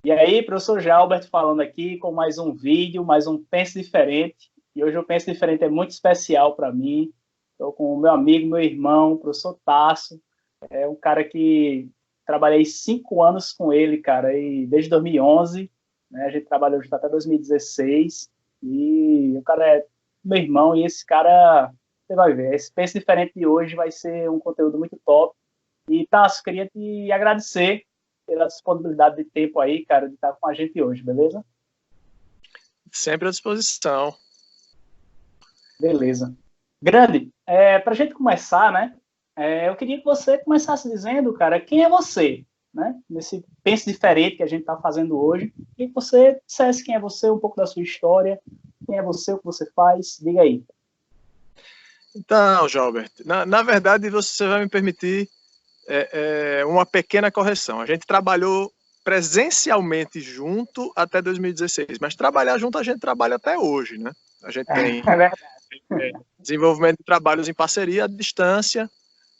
E aí, professor Jalbert falando aqui com mais um vídeo, mais um Pense Diferente. E hoje o Pense Diferente é muito especial para mim. Estou com o meu amigo, meu irmão, o professor Tasso. É um cara que trabalhei 5 anos com ele, cara, e desde 2011, né, a gente trabalhou junto até 2016. E o cara é meu irmão, e esse cara, você vai ver, esse Pense Diferente de hoje vai ser um conteúdo muito top. E, Tasso, queria te agradecer pela disponibilidade de tempo aí, cara, de estar com a gente hoje, beleza? Sempre à disposição. Beleza. Grande, para a gente começar, né, eu queria que você começasse dizendo, cara, quem é você, né? Nesse Pense Diferente que a gente está fazendo hoje, queria que você dissesse quem é você, um pouco da sua história, quem é você, o que você faz, diga aí. Então, Jalbert, na verdade você vai me permitir uma pequena correção. A gente trabalhou presencialmente junto até 2016, mas trabalhar junto a gente trabalha até hoje, né? A gente tem É verdade. desenvolvimento de trabalhos em parceria à distância,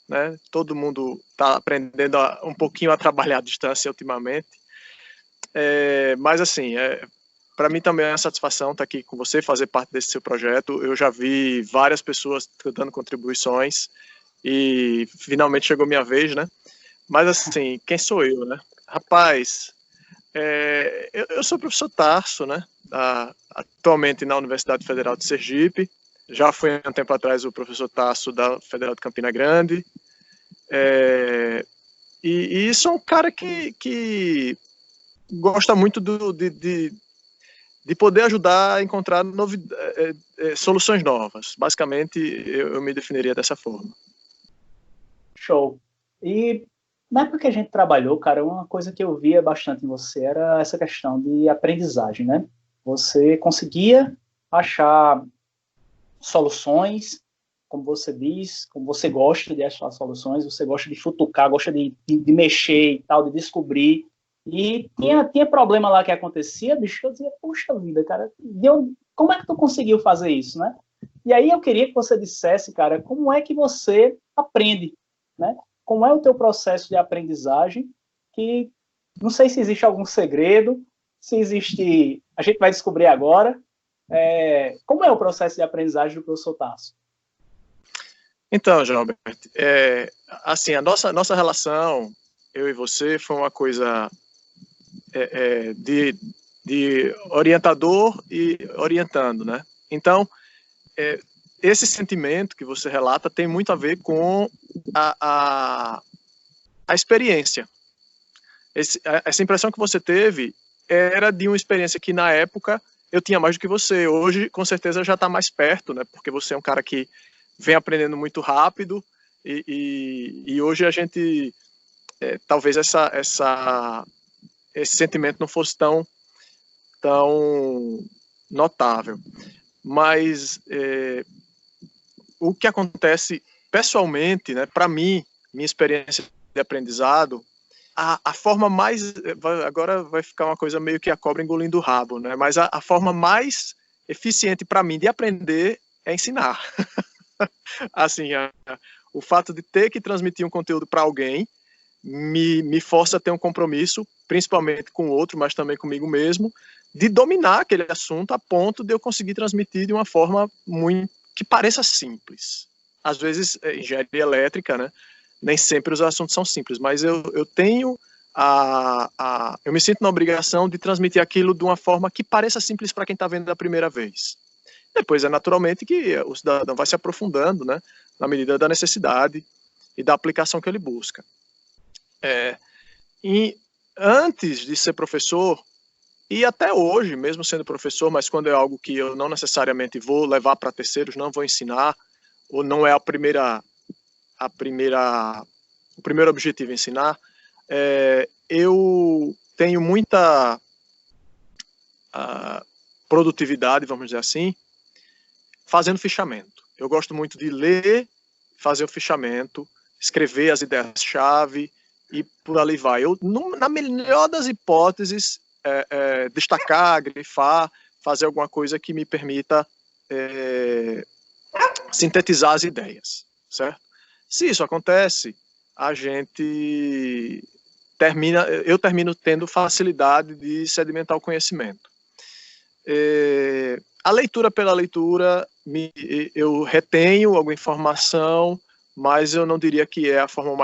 né? Todo mundo está aprendendo um pouquinho a trabalhar à distância ultimamente. Mas assim, para mim também é uma satisfação estar aqui com você, fazer parte desse seu projeto. Eu já vi várias pessoas dando contribuições e finalmente chegou minha vez, né? Mas assim, quem sou eu, né? Rapaz, eu sou o professor Tarso, né? Atualmente na Universidade Federal de Sergipe. Já fui há um tempo atrás o professor Tarso da Federal de Campina Grande. E sou um cara que gosta muito de poder ajudar a encontrar soluções novas. Basicamente, eu me definiria dessa forma. Show. E na época que a gente trabalhou, cara, uma coisa que eu via bastante em você era essa questão de aprendizagem, né? Você conseguia achar soluções, como você diz, como você gosta de achar soluções, você gosta de futucar, gosta de mexer e tal, de descobrir. E tinha problema lá que acontecia, bicho, eu dizia, puxa vida, cara, como é que tu conseguiu fazer isso, né? E aí eu queria que você dissesse, cara, como é que você aprende, né? Como é o teu processo de aprendizagem, que não sei se existe algum segredo, se existe, a gente vai descobrir agora, como é o processo de aprendizagem do professor Tasso? Então, Gilberto, assim, a nossa relação, eu e você, foi uma coisa de orientador e orientando, né? Então, esse sentimento que você relata tem muito a ver com a experiência. Essa impressão que você teve era de uma experiência que, na época, eu tinha mais do que você. Hoje, com certeza, já está mais perto, né? Porque você é um cara que vem aprendendo muito rápido e hoje a gente, talvez esse sentimento não fosse tão notável. Mas o que acontece pessoalmente, né? Para mim, minha experiência de aprendizado, a forma mais, agora vai ficar uma coisa meio que a cobra engolindo o rabo, né? Mas a forma mais eficiente para mim de aprender é ensinar. Assim, o fato de ter que transmitir um conteúdo para alguém me força a ter um compromisso, principalmente com o outro, mas também comigo mesmo, de dominar aquele assunto a ponto de eu conseguir transmitir de uma forma muito que pareça simples. Às vezes, engenharia elétrica, né? Nem sempre os assuntos são simples, mas eu tenho eu me sinto na obrigação de transmitir aquilo de uma forma que pareça simples para quem está vendo da primeira vez. Depois é naturalmente que o cidadão vai se aprofundando, né, na medida da necessidade e da aplicação que ele busca. E antes de ser professor, e até hoje, mesmo sendo professor, mas quando é algo que eu não necessariamente vou levar para terceiros, não vou ensinar, ou não é o primeiro objetivo ensinar, eu tenho muita produtividade, vamos dizer assim, fazendo fichamento. Eu gosto muito de ler, fazer o fichamento, escrever as ideias-chave e por ali vai. Eu, na melhor das hipóteses, destacar, grifar, fazer alguma coisa que me permita sintetizar as ideias, certo? Se isso acontece, a gente eu termino tendo facilidade de sedimentar o conhecimento. A leitura pela leitura, eu retenho alguma informação, mas eu não diria que é a forma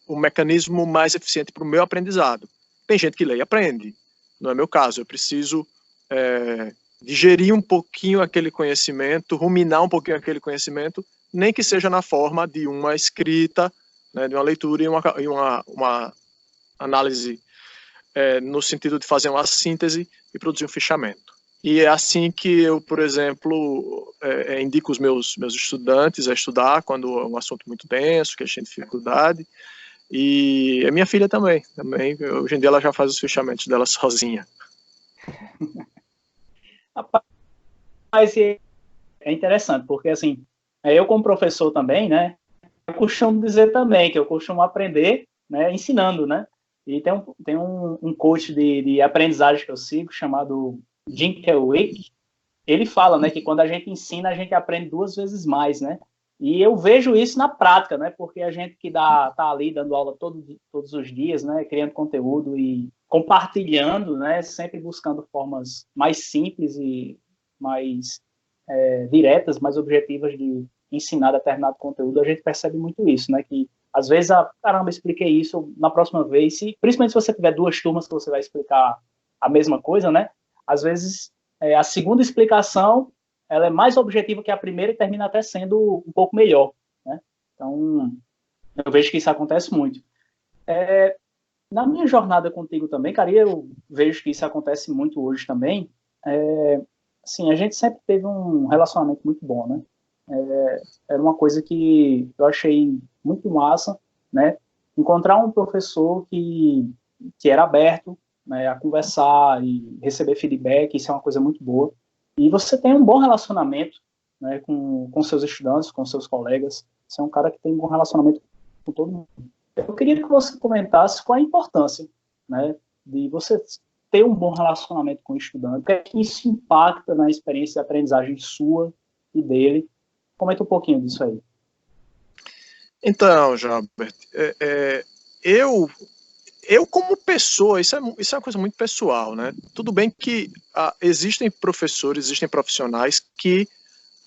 o mecanismo mais eficiente para o meu aprendizado. Tem gente que lê e aprende, não é meu caso. Eu preciso digerir um pouquinho aquele conhecimento, ruminar um pouquinho aquele conhecimento, nem que seja na forma de uma escrita, né, de uma leitura e uma análise no sentido de fazer uma síntese e produzir um fichamento. E é assim que eu, por exemplo, indico os meus estudantes a estudar quando é um assunto muito denso, que eles têm dificuldade. E a minha filha também. Hoje em dia ela já faz os fechamentos dela sozinha. Rapaz, é interessante, porque assim, eu como professor também, né, eu costumo dizer também que eu costumo aprender, né, ensinando, né, e tem um coach de aprendizagem que eu sigo, chamado Jim Kelwick. Ele fala, né, que quando a gente ensina, a gente aprende 2 vezes mais, né, e eu vejo isso na prática, né, porque a gente que tá ali dando aula todos os dias, né, criando conteúdo e compartilhando, né, sempre buscando formas mais simples e mais diretas, mais objetivas de ensinar determinado conteúdo, a gente percebe muito isso, né, que às vezes, caramba, expliquei isso na próxima vez, principalmente se você tiver 2 turmas que você vai explicar a mesma coisa, né, às vezes a segunda explicação ela é mais objetiva que a primeira e termina até sendo um pouco melhor, né? Então, eu vejo que isso acontece muito. Na minha jornada contigo também, cara, eu vejo que isso acontece muito hoje também. Assim, a gente sempre teve um relacionamento muito bom, né? Era uma coisa que eu achei muito massa, né? Encontrar um professor que era aberto, né, a conversar e receber feedback, isso é uma coisa muito boa. E você tem um bom relacionamento, né, com seus estudantes, com seus colegas. Você é um cara que tem um bom relacionamento com todo mundo. Eu queria que você comentasse qual a importância, né, de você ter um bom relacionamento com o estudante, o que é que isso impacta na experiência de aprendizagem sua e dele. Comenta um pouquinho disso aí. Então, Jabert, eu como pessoa, isso é uma coisa muito pessoal, né? Tudo bem que existem professores, existem profissionais que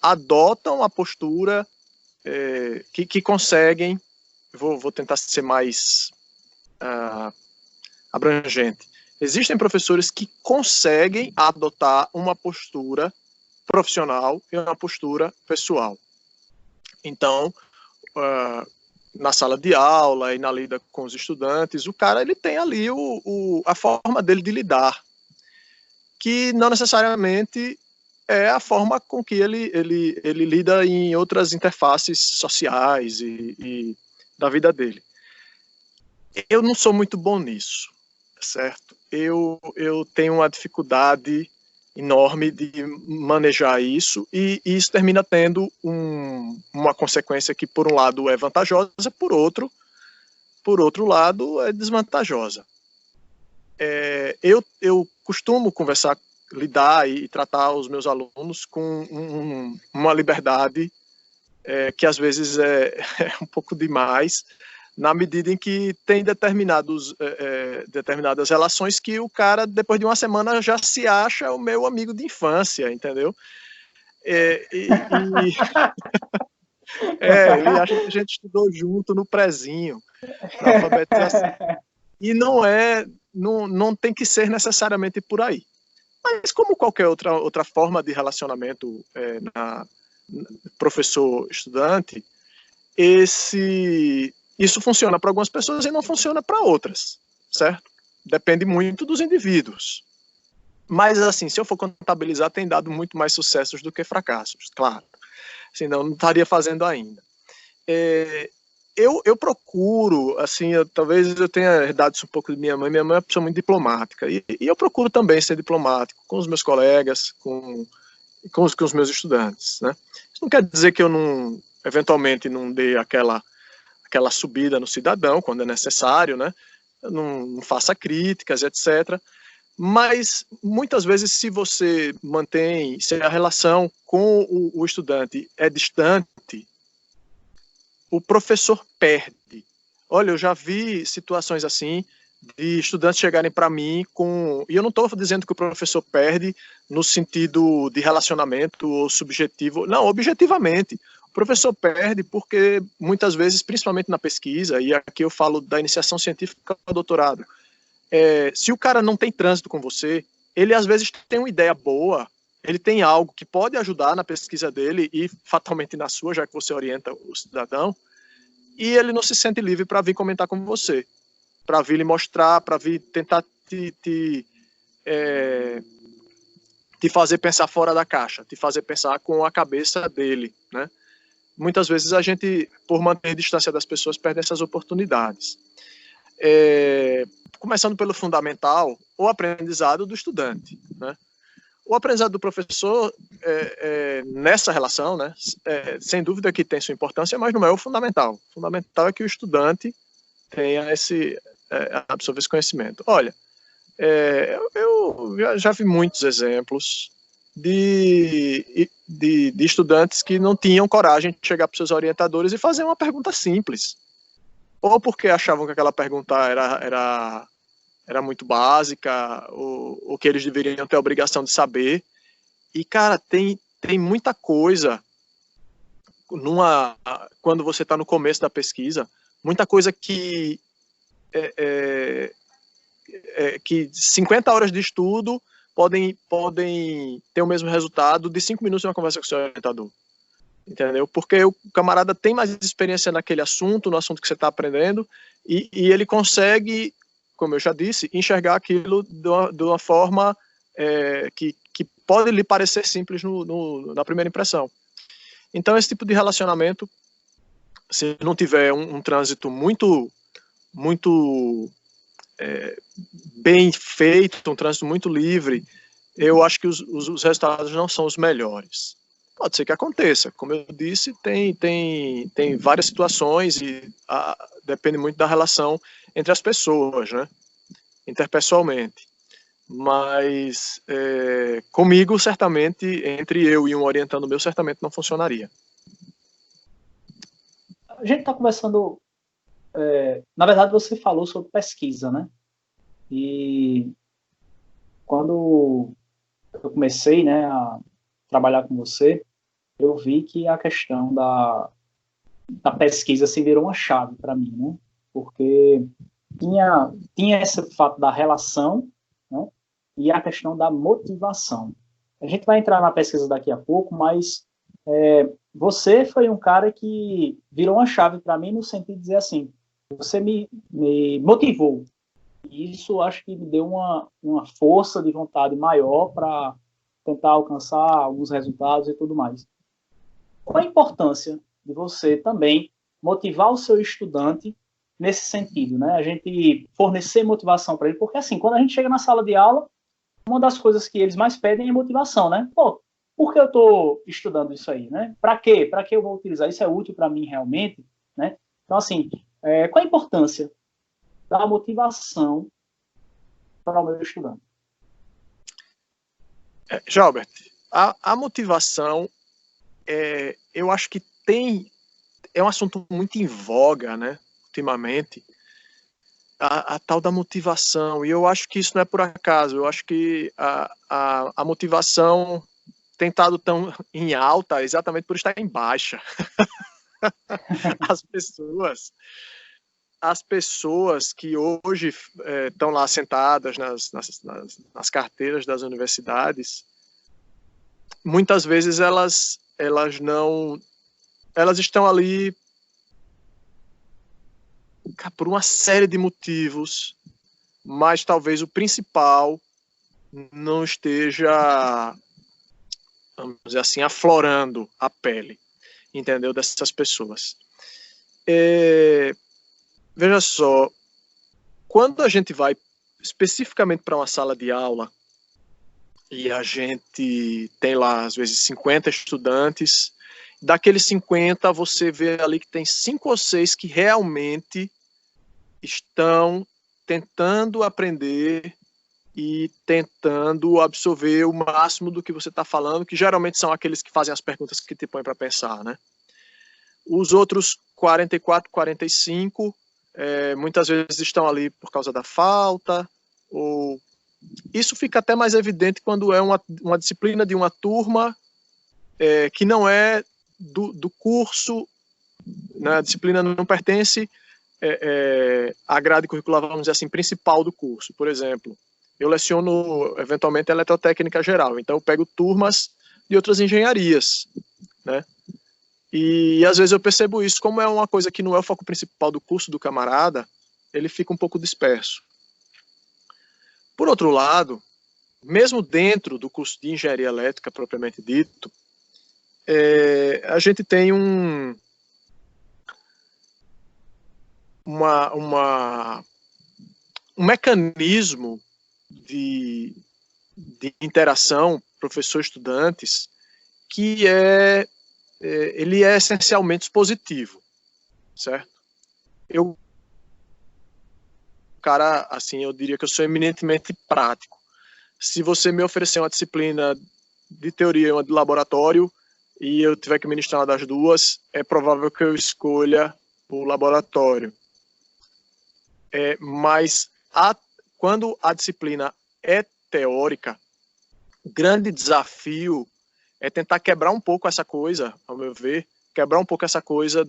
adotam a postura que conseguem, vou tentar ser mais abrangente. Existem professores que conseguem adotar uma postura profissional e uma postura pessoal. Então, na sala de aula e na lida com os estudantes, o cara ele tem ali a forma dele de lidar, que não necessariamente é a forma com que ele lida em outras interfaces sociais e da vida dele. Eu não sou muito bom nisso, certo? Eu tenho uma dificuldade enorme de manejar isso, e isso termina tendo uma consequência que, por um lado, é vantajosa, por outro lado, é desvantajosa. Eu costumo conversar, lidar e tratar os meus alunos com uma liberdade que, às vezes, é um pouco demais, na medida em que tem determinadas relações que o cara, depois de uma semana, já se acha o meu amigo de infância, entendeu? Ele acha que a gente estudou junto no prezinho, na alfabetização. E não tem que ser necessariamente por aí. Mas como qualquer outra forma de relacionamento professor-estudante, isso funciona para algumas pessoas e não funciona para outras, certo? Depende muito dos indivíduos. Mas, assim, se eu for contabilizar, tem dado muito mais sucessos do que fracassos, claro. Senão, não estaria fazendo ainda. Eu procuro, assim, talvez eu tenha herdado isso um pouco de minha mãe. Minha mãe é uma pessoa muito diplomática. E eu procuro também ser diplomático com os meus colegas, com os meus estudantes, né? Isso não quer dizer que eu eventualmente não dê aquela subida no cidadão quando é necessário, né? Não faça críticas, etc. Mas muitas vezes, se a relação com o estudante é distante, o professor perde Olha, eu já vi situações assim, de estudantes chegarem para mim com... E eu não estou dizendo que o professor perde no sentido de relacionamento ou subjetivo. Não, objetivamente. O professor perde porque, muitas vezes, principalmente na pesquisa, e aqui eu falo da iniciação científica ao doutorado, se o cara não tem trânsito com você, ele às vezes tem uma ideia boa, ele tem algo que pode ajudar na pesquisa dele e fatalmente na sua, já que você orienta o cidadão, e ele não se sente livre para vir comentar com você, para vir lhe mostrar, para vir tentar te fazer pensar fora da caixa, te fazer pensar com a cabeça dele, né? Muitas vezes a gente, por manter distância das pessoas, perde essas oportunidades. Começando pelo fundamental, o aprendizado do estudante, né? O aprendizado do professor, nessa relação, né, sem dúvida que tem sua importância, mas não é o fundamental. O fundamental é que o estudante tenha absorver esse conhecimento. Olha, eu já vi muitos exemplos de estudantes que não tinham coragem de chegar para os seus orientadores e fazer uma pergunta simples. Ou porque achavam que aquela pergunta era muito básica, ou que eles deveriam ter a obrigação de saber. E, cara, tem muita coisa quando você está no começo da pesquisa, muita coisa que 50 horas de estudo podem ter o mesmo resultado de 5 minutos de uma conversa com o seu orientador. Entendeu? Porque o camarada tem mais experiência naquele assunto, no assunto que você está aprendendo, e ele consegue, como eu já disse, enxergar aquilo de uma forma que pode lhe parecer simples na primeira impressão. Então, esse tipo de relacionamento, se não tiver um trânsito muito bem feito, um trânsito muito livre, eu acho que os resultados não são os melhores. Pode ser que aconteça, como eu disse, tem várias situações e depende muito da relação entre as pessoas, né? Interpessoalmente. Mas comigo, certamente, entre eu e um orientando meu, certamente não funcionaria. A gente está conversando... na verdade, você falou sobre pesquisa, né? E quando eu comecei, né, a trabalhar com você, eu vi que a questão da pesquisa se virou uma chave para mim, né? Porque tinha esse fato da relação, né? E a questão da motivação. A gente vai entrar na pesquisa daqui a pouco, mas você foi um cara que virou uma chave para mim no sentido de dizer assim, você me motivou. E isso acho que me deu uma força de vontade maior para tentar alcançar alguns resultados e tudo mais. Qual a importância de você também motivar o seu estudante nesse sentido, né? A gente fornecer motivação para ele, porque assim, quando a gente chega na sala de aula, uma das coisas que eles mais pedem é motivação, né? Pô, por que eu estou estudando isso aí, né? Para quê? Para que eu vou utilizar? Isso é útil para mim realmente, né? Então, assim, qual a importância da motivação para o meu estudante? Jalbert, a motivação, eu acho que é um assunto muito em voga, né, ultimamente, a tal da motivação, e eu acho que isso não é por acaso, eu acho que a motivação tem estado tão em alta exatamente por estar em baixa. As pessoas que hoje estão lá sentadas nas carteiras das universidades, muitas vezes elas estão ali por uma série de motivos, mas talvez o principal não esteja, vamos dizer assim, aflorando a pele, entendeu, dessas pessoas. Veja só, quando a gente vai especificamente para uma sala de aula e a gente tem lá, às vezes, 50 estudantes, daqueles 50 você vê ali que tem 5 ou 6 que realmente estão tentando aprender e tentando absorver o máximo do que você está falando, que geralmente são aqueles que fazem as perguntas que te põem para pensar, né? Os outros 44, 45 muitas vezes estão ali por causa da falta, ou isso fica até mais evidente quando é uma disciplina de uma turma que não é do curso, né, a disciplina não pertence à grade curricular, vamos dizer assim, principal do curso. Por exemplo, eu leciono, eventualmente, eletrotécnica geral, então eu pego turmas de outras engenharias, né? E às vezes eu percebo isso, como é uma coisa que não é o foco principal do curso do camarada, ele fica um pouco disperso. Por outro lado, mesmo dentro do curso de engenharia elétrica propriamente dito, a gente tem um mecanismo de interação professor-estudantes que ele é essencialmente expositivo, certo? Cara, assim, eu diria que eu sou eminentemente prático. Se você me oferecer uma disciplina de teoria e uma de laboratório, e eu tiver que ministrar uma das duas, é provável que eu escolha o laboratório. Mas quando a disciplina é teórica, o grande desafio é tentar quebrar um pouco essa coisa, ao meu ver, quebrar um pouco essa coisa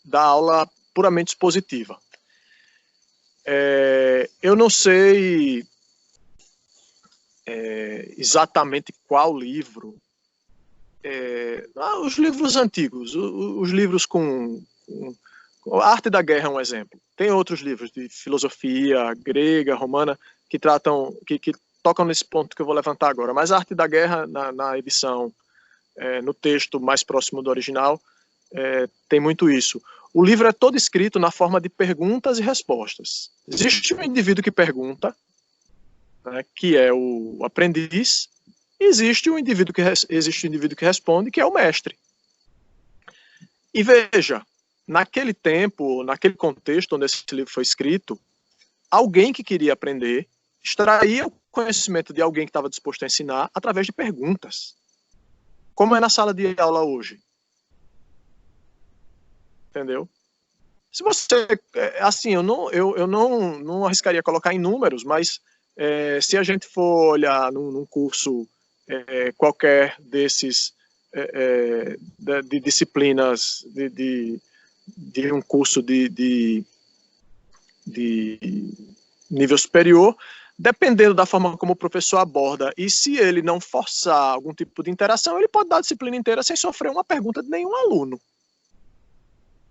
da aula puramente expositiva. Eu não sei exatamente qual livro. Os livros antigos, os livros com a Arte da Guerra é um exemplo. Tem outros livros de filosofia grega, romana, que tratam, que tocam nesse ponto que eu vou levantar agora. Mas a Arte da Guerra, na edição, no texto mais próximo do original, tem muito isso. O livro é todo escrito na forma de perguntas e respostas. Existe um indivíduo que pergunta, né, que é o aprendiz, e existe um indivíduo que responde, que é o mestre. E veja, naquele tempo, naquele contexto onde esse livro foi escrito, alguém que queria aprender extraía o conhecimento de alguém que estava disposto a ensinar através de perguntas. Como é na sala de aula hoje. Entendeu? Se você, assim, eu não arriscaria colocar em números, mas se a gente for olhar num curso qualquer desses de disciplinas de um curso de nível superior, dependendo da forma como o professor aborda, e se ele não forçar algum tipo de interação, ele pode dar a disciplina inteira sem sofrer uma pergunta de nenhum aluno.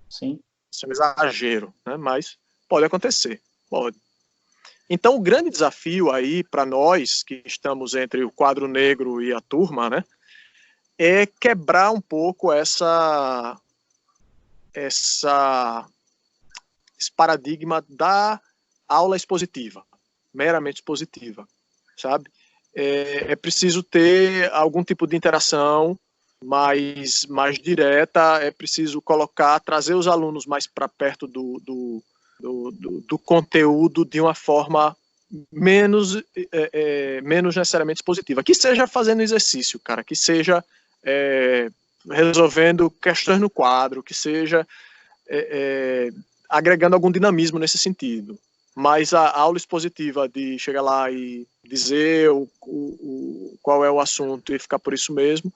Sim. Isso é um exagero, né? Mas pode acontecer, pode. Então, o grande desafio aí para nós que estamos entre o quadro negro e a turma, né, é quebrar um pouco esse paradigma da aula expositiva, meramente expositiva, sabe? É preciso ter algum tipo de interação mais direta, é preciso trazer os alunos mais para perto do conteúdo de uma forma menos necessariamente expositiva. Que seja fazendo exercício, cara, que seja resolvendo questões no quadro, que seja agregando algum dinamismo nesse sentido. Mas a aula expositiva de chegar lá e dizer qual é o assunto e ficar por isso mesmo,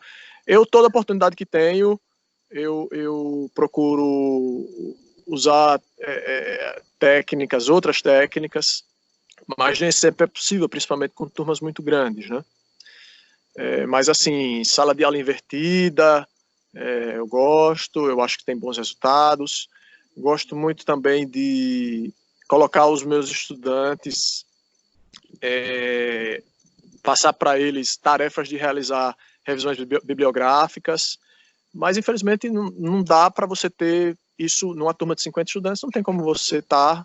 toda oportunidade que tenho, eu procuro usar outras técnicas, mas nem sempre é possível, principalmente com turmas muito grandes, né? Mas assim, sala de aula invertida, eu gosto, eu acho que tem bons resultados. Gosto muito também de colocar os meus estudantes, passar para eles tarefas de realizar revisões bibliográficas, mas infelizmente não dá para você ter isso numa turma de 50 estudantes, não tem como você estar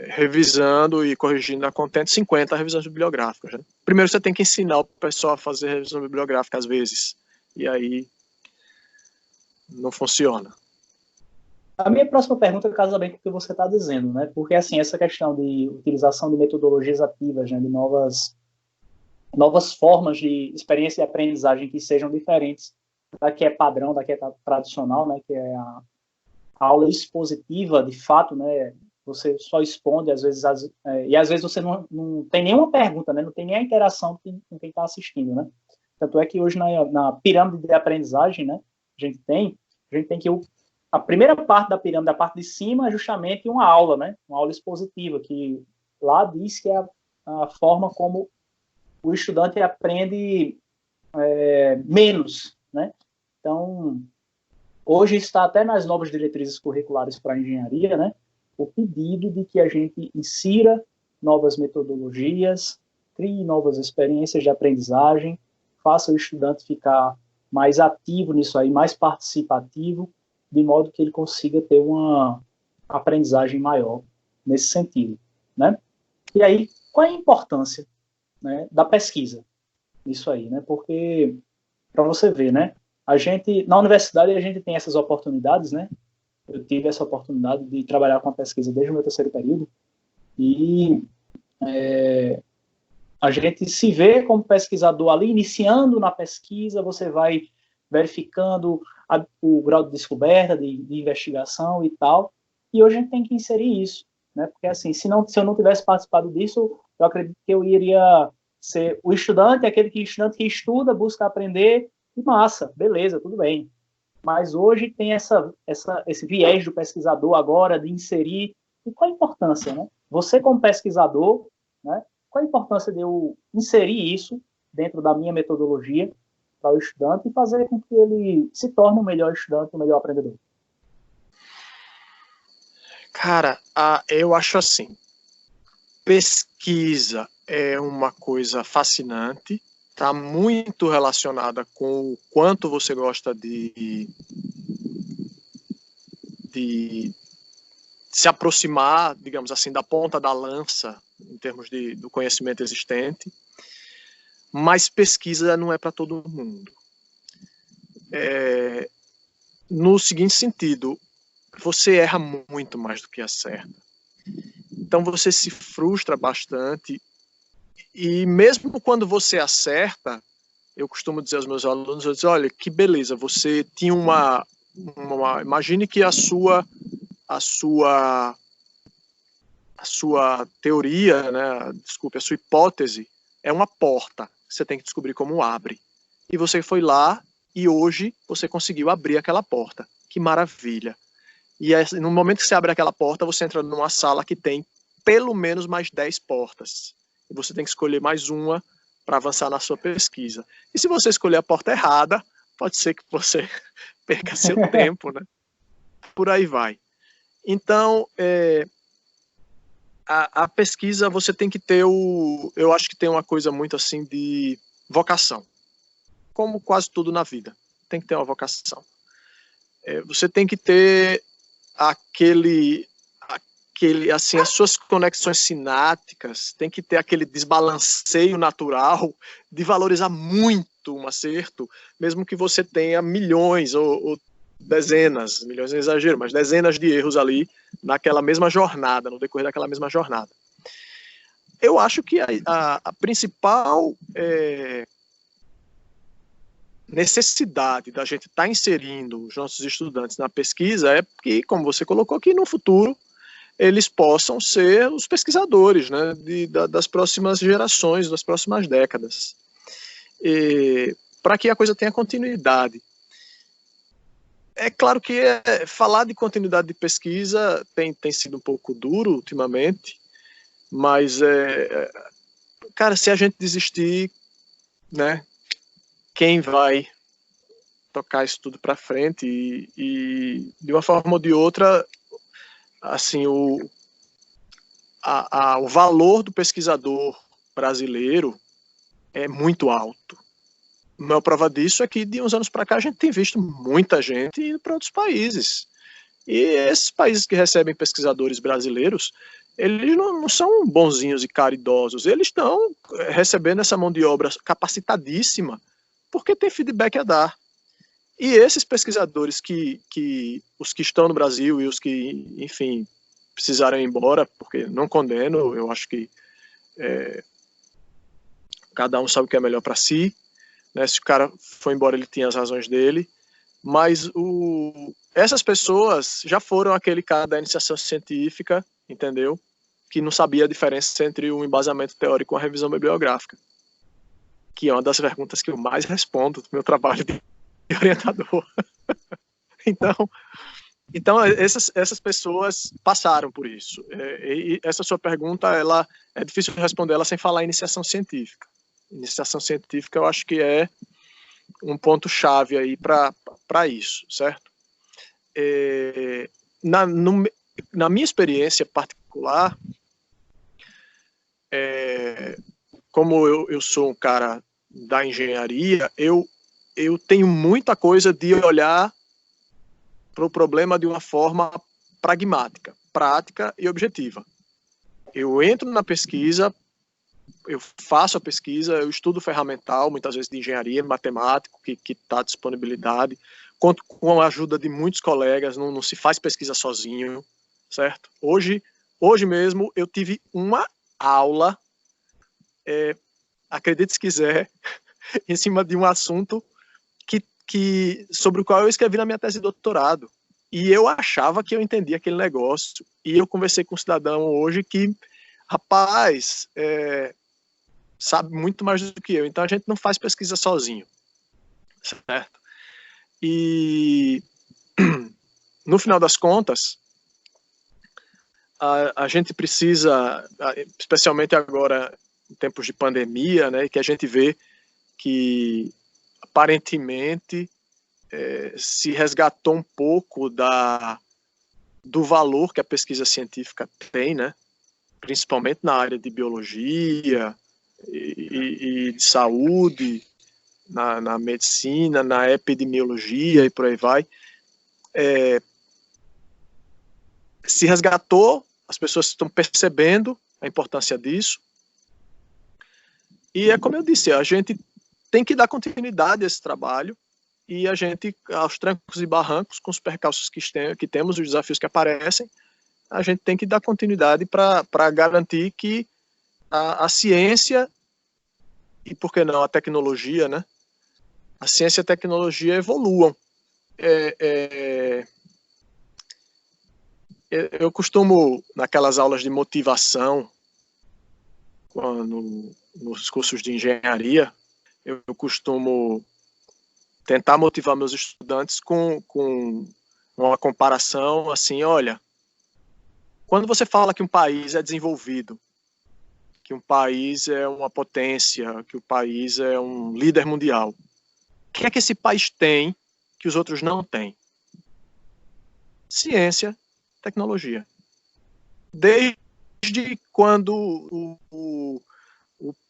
revisando e corrigindo a contente 50 revisões bibliográficas. Né? Primeiro você tem que ensinar o pessoal a fazer revisão bibliográfica às vezes, e aí não funciona. A minha próxima pergunta casa bem com o que você está dizendo, né? Porque, assim, essa questão de utilização de metodologias ativas, né? De novas formas de experiência e aprendizagem que sejam diferentes da que é padrão, da que é tradicional, né? Que é a aula expositiva, de fato, né, você só exponde, às vezes, e às vezes você não tem nenhuma pergunta, né, não tem nem a interação com quem está assistindo, né. Tanto é que hoje na pirâmide de aprendizagem, né, a gente tem que a primeira parte da pirâmide, a parte de cima, é justamente uma aula, né, uma aula expositiva, que lá diz que é a forma como o estudante aprende menos, né. Então, hoje está até nas novas diretrizes curriculares para a engenharia, né, o pedido de que a gente insira novas metodologias, crie novas experiências de aprendizagem, faça o estudante ficar mais ativo nisso aí, mais participativo, de modo que ele consiga ter uma aprendizagem maior nesse sentido, né? E aí, qual é a importância, né, da pesquisa nisso aí, né? Porque, para você ver, né, na universidade, a gente tem essas oportunidades, né? Eu tive essa oportunidade de trabalhar com a pesquisa desde o meu terceiro período e a gente se vê como pesquisador ali, iniciando na pesquisa, você vai verificando o grau de descoberta, de investigação e tal, e hoje a gente tem que inserir isso, né? Porque assim, se eu não tivesse participado disso, eu acredito que eu iria ser o estudante, estudante que estuda, busca aprender, e massa, beleza, tudo bem. Mas hoje tem esse viés do pesquisador agora de inserir, e qual a importância, né? Você como pesquisador, né? Qual a importância de eu inserir isso dentro da minha metodologia para o estudante e fazer com que ele se torne um melhor estudante, um melhor aprendedor? Cara, eu acho assim, pesquisa é uma coisa fascinante, está muito relacionada com o quanto você gosta de se aproximar, digamos assim, da ponta da lança em termos do conhecimento existente, mas pesquisa não é para todo mundo. No seguinte sentido, você erra muito mais do que acerta. Então você se frustra bastante e mesmo quando você acerta, eu costumo dizer aos meus alunos, eu digo, olha, que beleza, você tinha imagine que a sua teoria, né, desculpe, a sua hipótese é uma porta, você tem que descobrir como abre. E você foi lá e hoje você conseguiu abrir aquela porta. Que maravilha. E aí, no momento que você abre aquela porta, você entra numa sala que tem pelo menos mais 10 portas. E você tem que escolher mais uma para avançar na sua pesquisa. E se você escolher a porta errada, pode ser que você perca seu tempo, né? Por aí vai. Então, a pesquisa você tem que ter eu acho que tem uma coisa muito assim de vocação, como quase tudo na vida, tem que ter uma vocação. Você tem que ter aquele assim, as suas conexões sinápticas, tem que ter aquele desbalanceio natural de valorizar muito um acerto, mesmo que você tenha milhões ou dezenas, milhões é exagero, mas dezenas de erros ali naquela mesma jornada, no decorrer daquela mesma jornada. Eu acho que a principal necessidade da gente estar inserindo os nossos estudantes na pesquisa é que, como você colocou aqui, no futuro eles possam ser os pesquisadores, né, das próximas gerações, das próximas décadas. Para que a coisa tenha continuidade. É claro que falar de continuidade de pesquisa tem sido um pouco duro ultimamente, mas, cara, se a gente desistir, né, quem vai tocar isso tudo para frente e de uma forma ou de outra, assim, o valor do pesquisador brasileiro é muito alto. A maior prova disso é que de uns anos para cá a gente tem visto muita gente indo para outros países. E esses países que recebem pesquisadores brasileiros, eles não são bonzinhos e caridosos, eles estão recebendo essa mão de obra capacitadíssima porque tem feedback a dar. E esses pesquisadores os que estão no Brasil e os que, enfim, precisaram ir embora, porque não condeno, eu acho que cada um sabe o que é melhor para si, né? Se o cara foi embora, ele tinha as razões dele, mas essas pessoas já foram aquele cara da iniciação científica, entendeu? Que não sabia a diferença entre um embasamento teórico e uma revisão bibliográfica, que é uma das perguntas que eu mais respondo no meu trabalho de orientador. Então essas pessoas passaram por isso. E essa sua pergunta, ela é difícil responder ela sem falar em iniciação científica. Iniciação científica eu acho que é um ponto-chave aí para isso, certo? Na minha experiência particular, como eu sou um cara da engenharia, eu tenho muita coisa de olhar para o problema de uma forma pragmática, prática e objetiva. Eu entro na pesquisa, eu faço a pesquisa, eu estudo ferramental, muitas vezes de engenharia, matemático, que está à disponibilidade, conto com a ajuda de muitos colegas, não se faz pesquisa sozinho, certo? Hoje mesmo eu tive uma aula, acredite se quiser, em cima de um assunto sobre o qual eu escrevi na minha tese de doutorado. E eu achava que eu entendia aquele negócio. E eu conversei com um cidadão hoje que, rapaz, sabe muito mais do que eu. Então a gente não faz pesquisa sozinho, certo? E no final das contas, a gente precisa, especialmente agora em tempos de pandemia, né, que a gente vê que aparentemente se resgatou um pouco do valor que a pesquisa científica tem, né? Principalmente na área de biologia e de saúde, na medicina, na epidemiologia e por aí vai. Se resgatou, as pessoas estão percebendo a importância disso. E é como eu disse, a gente tem que dar continuidade a esse trabalho e a gente, aos trancos e barrancos, com os percalços que temos, os desafios que aparecem, a gente tem que dar continuidade para garantir que a ciência e, por que não, a tecnologia, né? A ciência e a tecnologia evoluam. Eu costumo, naquelas aulas de motivação, nos cursos de engenharia, eu costumo tentar motivar meus estudantes com uma comparação assim, olha, quando você fala que um país é desenvolvido, que um país é uma potência, que o país é um líder mundial, o que é que esse país tem que os outros não têm? Ciência, tecnologia. Desde quando o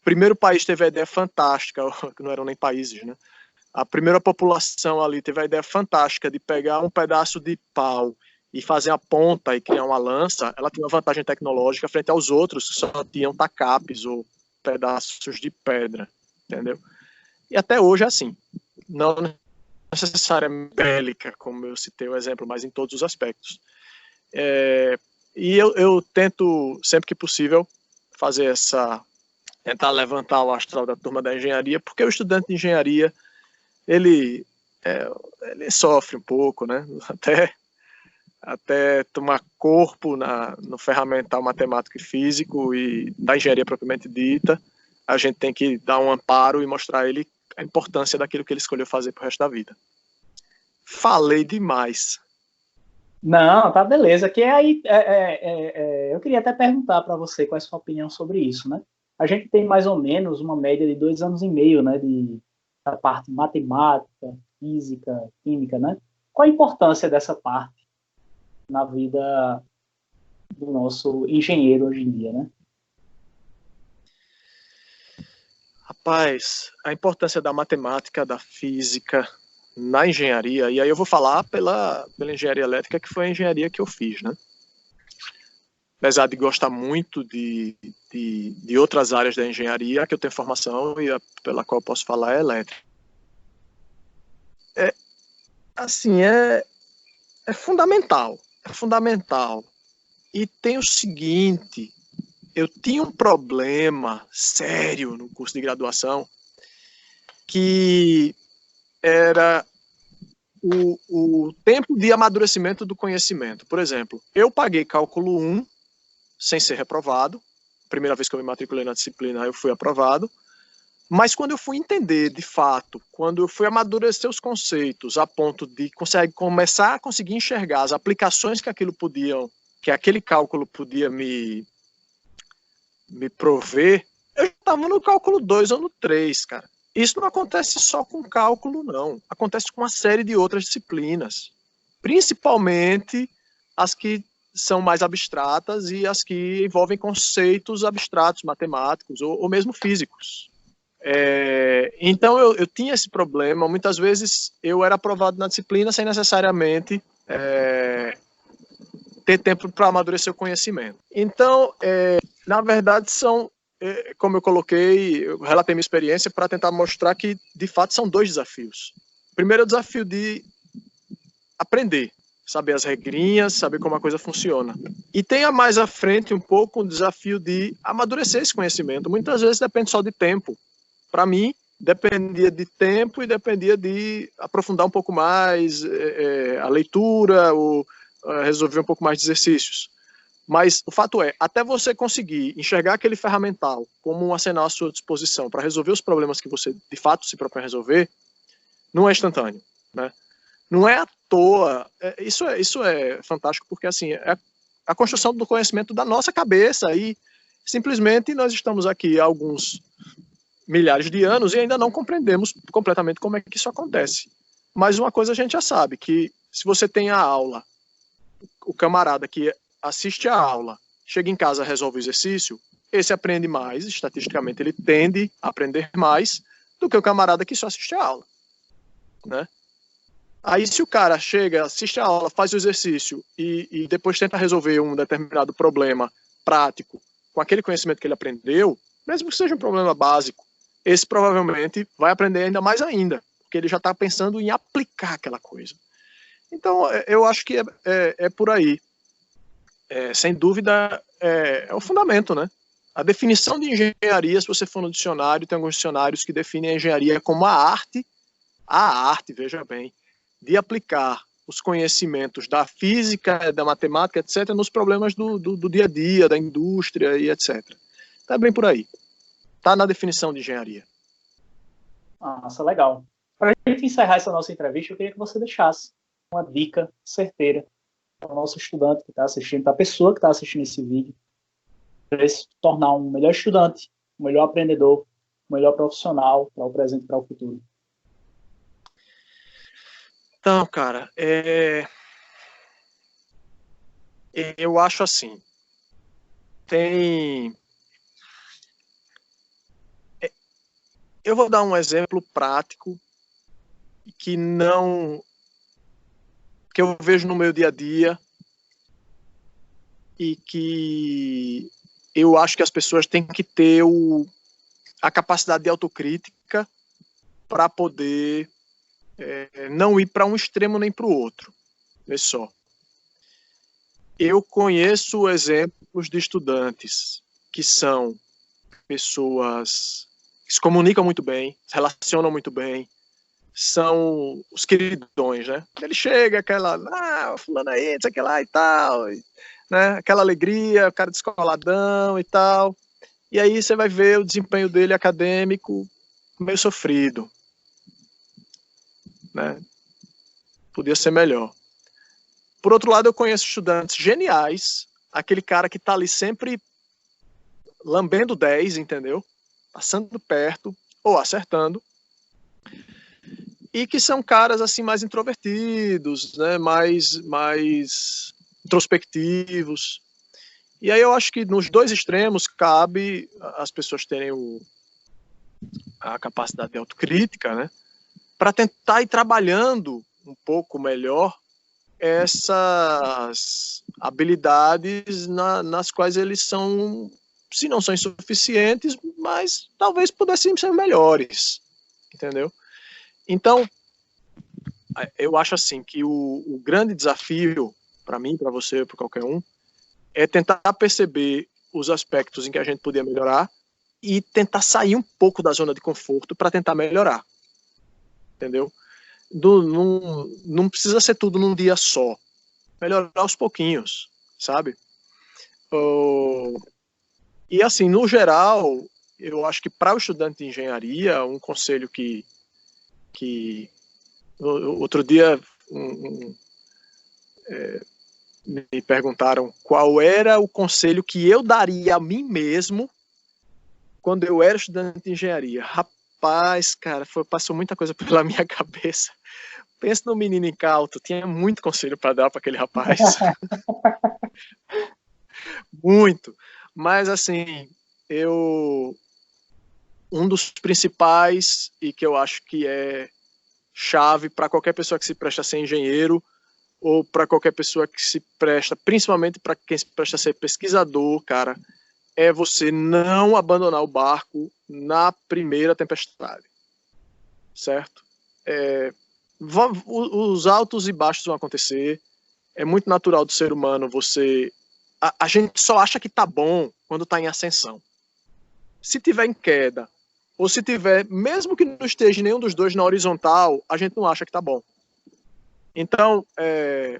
primeiro país teve a ideia fantástica, que não eram nem países, né? A primeira população ali teve a ideia fantástica de pegar um pedaço de pau e fazer a ponta e criar uma lança. Ela tinha uma vantagem tecnológica frente aos outros que só tinham tacapes ou pedaços de pedra, entendeu? E até hoje é assim. Não necessariamente bélica, como eu citei o exemplo, mas em todos os aspectos. E eu tento, sempre que possível, tentar levantar o astral da turma da engenharia, porque o estudante de engenharia ele sofre um pouco, né? Até tomar corpo no ferramental matemático e físico e da engenharia propriamente dita, a gente tem que dar um amparo e mostrar a ele a importância daquilo que ele escolheu fazer pro resto da vida. Falei demais. Não, tá beleza. Que aí eu queria até perguntar para você qual é a sua opinião sobre isso, né? A gente tem mais ou menos uma média de 2 anos e meio, né, da parte matemática, física, química, né? Qual a importância dessa parte na vida do nosso engenheiro hoje em dia, né? Rapaz, a importância da matemática, da física na engenharia, e aí eu vou falar pela engenharia elétrica, que foi a engenharia que eu fiz, né? Apesar de gostar muito de outras áreas da engenharia, a que eu tenho formação e pela qual eu posso falar é elétrica. É fundamental, é fundamental. E tem o seguinte, eu tinha um problema sério no curso de graduação, que era o tempo de amadurecimento do conhecimento. Por exemplo, eu paguei cálculo 1 sem ser reprovado. Primeira vez que eu me matriculei na disciplina, eu fui aprovado. Mas quando eu fui entender, de fato, quando eu fui amadurecer os conceitos a ponto de começar a conseguir enxergar as aplicações que aquele cálculo podia me prover, eu estava no cálculo 2 ou no 3, cara. Isso não acontece só com cálculo, não. Acontece com uma série de outras disciplinas. Principalmente as que são mais abstratas e as que envolvem conceitos abstratos, matemáticos ou mesmo físicos. Então eu tinha esse problema. Muitas vezes eu era aprovado na disciplina sem necessariamente ter tempo para amadurecer o conhecimento. Então, na verdade, como eu relatei minha experiência para tentar mostrar que, de fato, são 2 desafios. O primeiro é o desafio de aprender, saber as regrinhas, saber como a coisa funciona. E tem mais à frente um pouco o desafio de amadurecer esse conhecimento. Muitas vezes depende só de tempo. Para mim, dependia de tempo e dependia de aprofundar um pouco mais a leitura ou resolver um pouco mais de exercícios. Mas o fato é, até você conseguir enxergar aquele ferramental como um arsenal à sua disposição para resolver os problemas que você de fato se propõe a resolver, não é instantâneo, né? Não é à toa. Isso é fantástico porque assim é a construção do conhecimento da nossa cabeça e simplesmente nós estamos aqui há alguns milhares de anos e ainda não compreendemos completamente como é que isso acontece. Mas uma coisa a gente já sabe, que se você tem a aula, o camarada que assiste a aula, chega em casa, resolve o exercício, esse aprende mais, estatisticamente ele tende a aprender mais do que o camarada que só assiste a aula, né? Aí se o cara chega, assiste a aula, faz o exercício e depois tenta resolver um determinado problema prático com aquele conhecimento que ele aprendeu, mesmo que seja um problema básico, esse provavelmente vai aprender ainda mais ainda, porque ele já está pensando em aplicar aquela coisa. Então, eu acho que é por aí. Sem dúvida, é o fundamento, né? A definição de engenharia, se você for no dicionário, tem alguns dicionários que definem a engenharia como a arte, veja bem, de aplicar os conhecimentos da física, da matemática, etc., nos problemas do dia a dia, da indústria e etc. Tá bem por aí. Está na definição de engenharia. Nossa, legal. Para a gente encerrar essa nossa entrevista, eu queria que você deixasse uma dica certeira para o nosso estudante que está assistindo, para a pessoa que está assistindo esse vídeo, para ele se tornar um melhor estudante, um melhor aprendedor, um melhor profissional para o presente e para o futuro. Então, cara, eu acho assim, eu vou dar um exemplo prático que eu vejo no meu dia a dia e que eu acho que as pessoas têm que ter a capacidade de autocrítica para poder não ir para um extremo nem para o outro. Vê só. Eu conheço exemplos de estudantes que são pessoas que se comunicam muito bem, se relacionam muito bem, são os queridões, né? Ele chega, fulano aí, não sei o que lá e tal, né? Aquela alegria, o cara descoladão e tal. E aí você vai ver o desempenho dele acadêmico meio sofrido, né? Podia ser melhor. Por outro lado, eu conheço estudantes geniais, aquele cara que tá ali sempre lambendo 10, entendeu? Passando perto ou acertando. E que são caras assim mais introvertidos, né? mais introspectivos. E aí eu acho que nos 2 extremos cabe as pessoas terem a capacidade de autocrítica, né? Para tentar ir trabalhando um pouco melhor essas habilidades nas quais eles são, se não são insuficientes, mas talvez pudessem ser melhores, entendeu? Então, eu acho assim que o grande desafio para mim, para você, para qualquer um, é tentar perceber os aspectos em que a gente podia melhorar e tentar sair um pouco da zona de conforto para tentar melhorar, entendeu? não precisa ser tudo num dia só. Melhorar aos pouquinhos, sabe? E assim, no geral, eu acho que para o estudante de engenharia, um conselho que outro dia me perguntaram qual era o conselho que eu daria a mim mesmo quando eu era estudante de engenharia. Rapaz, cara, passou muita coisa pela minha cabeça. Pensa no menino incauto, tinha muito conselho para dar para aquele rapaz. Muito. Mas, assim, um dos principais, e que eu acho que é chave para qualquer pessoa que se presta a ser engenheiro, ou para qualquer pessoa que se presta, principalmente para quem se presta a ser pesquisador, cara, é você não abandonar o barco na primeira tempestade. Certo? Os altos e baixos vão acontecer. É muito natural do ser humano você... A gente só acha que tá bom quando tá em ascensão. Se tiver em queda, ou se tiver, mesmo que não esteja nenhum dos dois na horizontal, a gente não acha que tá bom. Então, é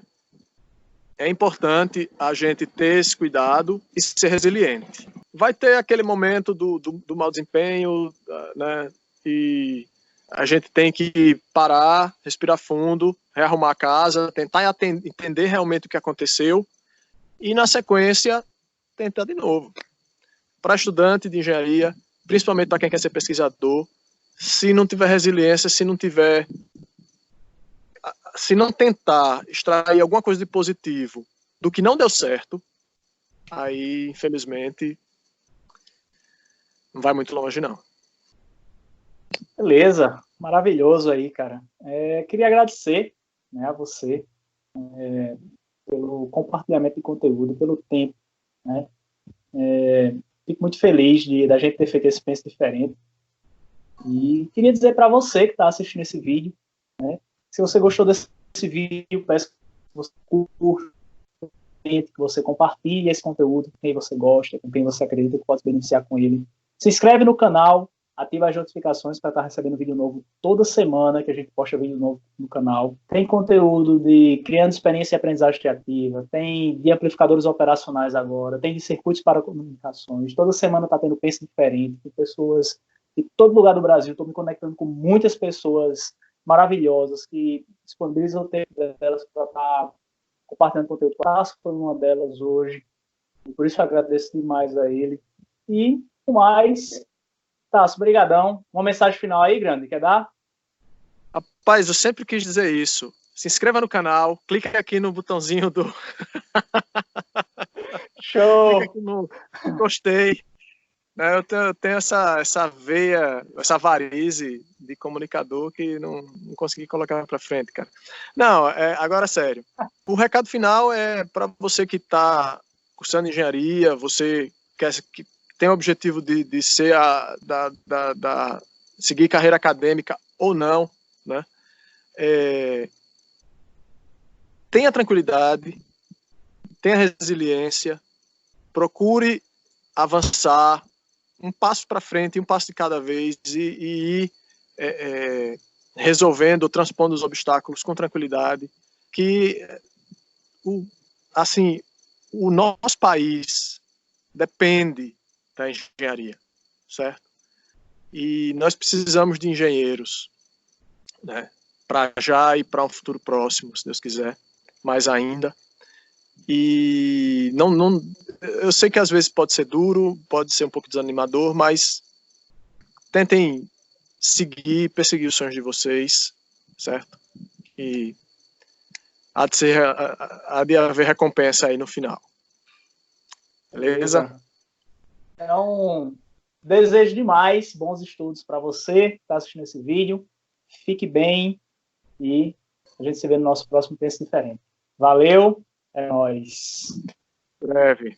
importante a gente ter esse cuidado e ser resiliente. Vai ter aquele momento do mau desempenho, né? E a gente tem que parar, respirar fundo, rearrumar a casa, tentar entender realmente o que aconteceu e, na sequência, tentar de novo. Para estudante de engenharia, principalmente para quem quer ser pesquisador, se não tiver resiliência, se não tentar extrair alguma coisa de positivo do que não deu certo, aí, infelizmente, não vai muito longe, não. Beleza, maravilhoso aí, cara. Queria agradecer, né, a você pelo compartilhamento de conteúdo, pelo tempo, né? Fico muito feliz da gente ter feito esse Pensa Diferente. E queria dizer para você que está assistindo esse vídeo, né, se você gostou desse vídeo, peço que você curta, que você compartilhe esse conteúdo com quem você gosta, com quem você acredita que pode se beneficiar com ele. Se inscreve no canal, ativa as notificações para estar recebendo vídeo novo toda semana, que a gente posta vídeo novo no canal. Tem conteúdo de criando experiência e aprendizagem criativa, tem de amplificadores operacionais agora, tem de circuitos para comunicações. Toda semana está tendo Pensa Diferente, com pessoas de todo lugar do Brasil. Estou me conectando com muitas pessoas maravilhosas que disponibilizam o tempo delas para estar compartilhando conteúdo. Passo por uma delas hoje, e por isso eu agradeço demais a ele. E, com mais... Tasso, brigadão. Uma mensagem final aí, grande, quer dar? Rapaz, eu sempre quis dizer isso. Se inscreva no canal, clica aqui no botãozinho do... Show! Clica aqui no gostei. Eu tenho essa veia, essa varize de comunicador que não consegui colocar para frente, cara. Não, agora sério. O recado final é para você que está cursando engenharia, você que tem o objetivo de ser seguir carreira acadêmica ou não, né? Tenha tranquilidade, tenha resiliência, procure avançar um passo para frente, um passo de cada vez e ir resolvendo, transpondo os obstáculos com tranquilidade, que o nosso país depende da engenharia, certo? E nós precisamos de engenheiros, né, para já e para um futuro próximo, se Deus quiser, mais ainda. E eu sei que às vezes pode ser duro, pode ser um pouco desanimador, mas tentem perseguir os sonhos de vocês, certo? E há de haver recompensa aí no final. Beleza? Então, desejo demais bons estudos para você que está assistindo esse vídeo. Fique bem e a gente se vê no nosso próximo Pensa Diferente. Valeu, é nóis. Breve.